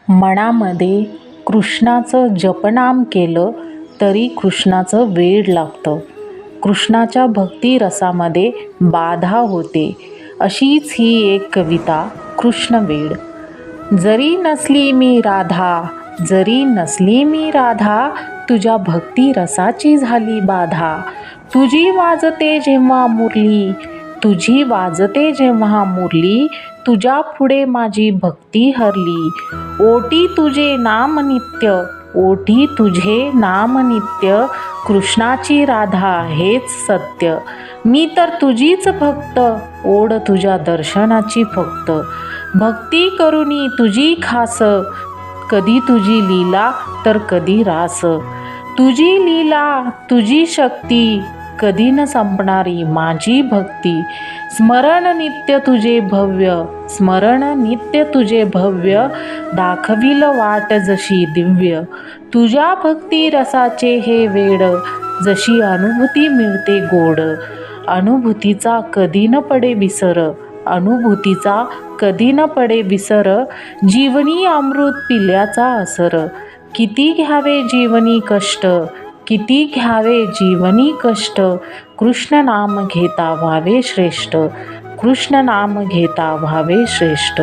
मनामध्ये कृष्णाचं जपनाम केलं तरी कृष्णाचं वेड लागतं. कृष्णाच्या भक्तिरसामध्ये बाधा होते. अशीच ही एक कविता कृष्णवेड. जरी नसली मी राधा, जरी नसली मी राधा, तुझ्या भक्तिरसाची झाली बाधा. तुझी वाजते जेव्हा मुरली, तुझी वाजते जेव्हा मुरली, तुझ्या पुढे माझी भक्ती हरली. ओटी तुझे नाम नित्य, ओटी तुझे नाम नित्य, कृष्णाची राधा हेच सत्य. मी तर तुझीच भक्त, ओढ तुझ्या दर्शनाची फक्त. भक्ती करुनी तुझी खास, कधी तुझी लीला तर कधी रास. तुझी लीला तुझी शक्ती, कधी न संपणारी माझी भक्ती. स्मरण नित्य तुझे भव्य, स्मरण नित्य तुझे भव्य, दाखविल वाट जशी दिव्य. तुझ्या भक्ती रसाचे हे वेड, जशी अनुभूती मिळते गोड. अनुभूतीचा कधी न पडे विसर, अनुभूतीचा कधी न पडे विसर, जीवनी अमृत पिल्याचा असर. किती घ्यावे जीवनी कष्ट, किती घ्यावे जीवनी कष्ट, कृष्ण नाम घेता व्हावे श्रेष्ठ, कृष्ण नाम घेता व्हावे श्रेष्ठ.